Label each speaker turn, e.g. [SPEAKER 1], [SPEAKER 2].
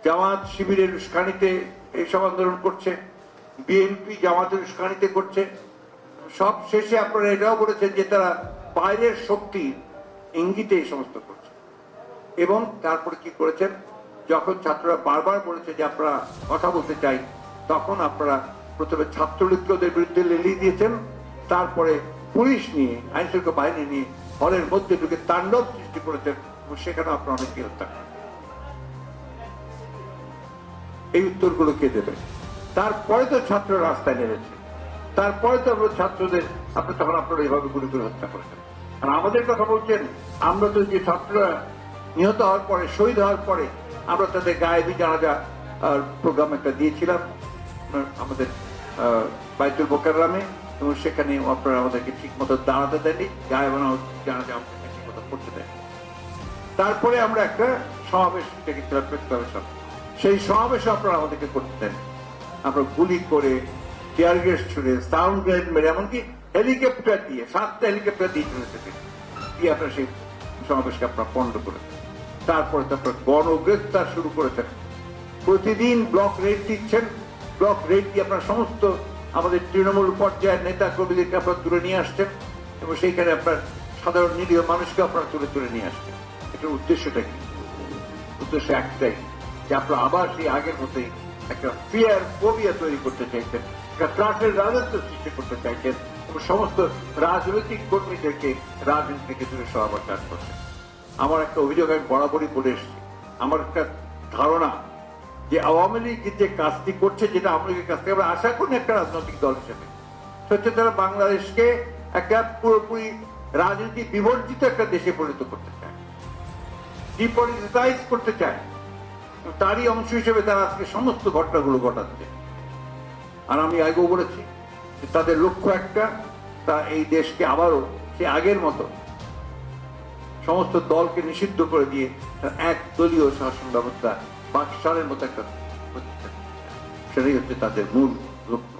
[SPEAKER 1] জামাত শিবিরের উস্কানিতে এইসব আন্দোলন করছে, বিএনপি জামাতের উস্কানিতে করছে। সব শেষে আপনারা এটাও বলেছেন যে তারা বাইরের শক্তি ইঙ্গিতে এই সমস্ত করছে। এবং তারপরে কি করেছেন, যখন ছাত্ররা বারবার বলেছে যে আপনারা কথা বলতে চাই, তখন আপনারা প্রথমে ছাত্রলীগকে ওদের বিরুদ্ধে লেলিয়ে দিয়েছেন, তারপরে পুলিশ নিয়ে, আইন শৃঙ্খলা বাহিনী নিয়ে হলের মধ্যে ঢুকে তাণ্ডব সৃষ্টি করেছেন এবং সেখানে আপনারা অনেককে হত্যা করেন। এই উত্তরগুলো কে দেবে? তারপরে তো ছাত্র রাস্তায় নেমেছে, তারপরে তো ছাত্রদের আপনি তখন আপনারা এইভাবে গুলি করে হত্যা করেছেন। আর আমাদের কথা বলছেন, আমরা তো যে ছাত্ররা নিহত হওয়ার পরে, শহীদ হওয়ার পরে আমরা তাদের গায়েবী জানাজা প্রোগ্রাম একটা দিয়েছিলাম আমাদের বাইতুল মোকাররমে, এবং সেখানে আপনারা আমাদেরকে ঠিক মতো দাঁড়াতে দেননি, গায়েবানা জানাজা আমাদেরকে ঠিক মতো করতে দেন। তারপরে আমরা একটা সমাবেশ ডেকেছিলাম, প্রেসক্লাবের, সেই সমাবেশে আপনারা আমাদেরকে করতে দেন। আমরা গুলি করে, টিয়ার গ্যাস ছুড়ে, সাউন্ড গ্রেনেড মেরে, এমনকি হেলিকপ্টার দিয়ে, 7টা হেলিকপ্টার দিয়ে চলেছে, দিয়ে আপনারা সেই সমাবেশকে আপনারা পণ্ড করেছেন। তারপরে তো আপনারা গণগ্রেফতার শুরু করেছেন, প্রতিদিন ব্লক রেড দিচ্ছেন, ব্লক রেড দিয়ে আপনারা সমস্ত আমাদের তৃণমূল পর্যায়ের নেতা কর্মীদেরকে আপনারা তুলে নিয়ে আসছেন, এবং সেইখানে আপনার সাধারণ নিরীহ মানুষকে আপনারা তুলে নিয়ে আসছেন। এটার উদ্দেশ্যটা কি? উদ্দেশ্য একটাই, যে আপনারা আবার সেই আগের মতোই একটা ফিয়ার ফোবিয়া তৈরি করতে চাইছেন, একটা ত্রাসের রাজত্ব সৃষ্টি করতে চাইছেন, এবং সমস্ত রাজনৈতিক কর্মীদেরকে রাজনীতি থেকে দূরে সরাবার কাজ করছেন। আমার একটা অভিযোগ আমি বরাবরই বলে এসেছি, আমার একটা ধারণা যে আওয়ামী লীগ যে কাজটি করছে, যেটা আওয়ামী লীগের কাছ থেকে আমরা আশা করি একটা রাজনৈতিক দল হিসেবে, হচ্ছে তারা বাংলাদেশকে একটা পুরোপুরি রাজনীতি বিবর্জিত একটা দেশে পরিণত করতে চায়, ডিপলিটিসাইজ করতে চায়। তারই অংশ হিসেবে তারা আজকে সমস্ত ঘটনাগুলো ঘটাচ্ছে। আর আমি আগেও বলেছি যে তাদের লক্ষ্য একটা, তা এই দেশকে আবারও সে আগের মতো সমস্ত দলকে নিষিদ্ধ করে দিয়ে এক দলীয় শাসন ব্যবস্থা, পাকিস্তানের মতো একটা প্রতিষ্ঠা, সেটাই হচ্ছে তাদের মূল লক্ষ্য।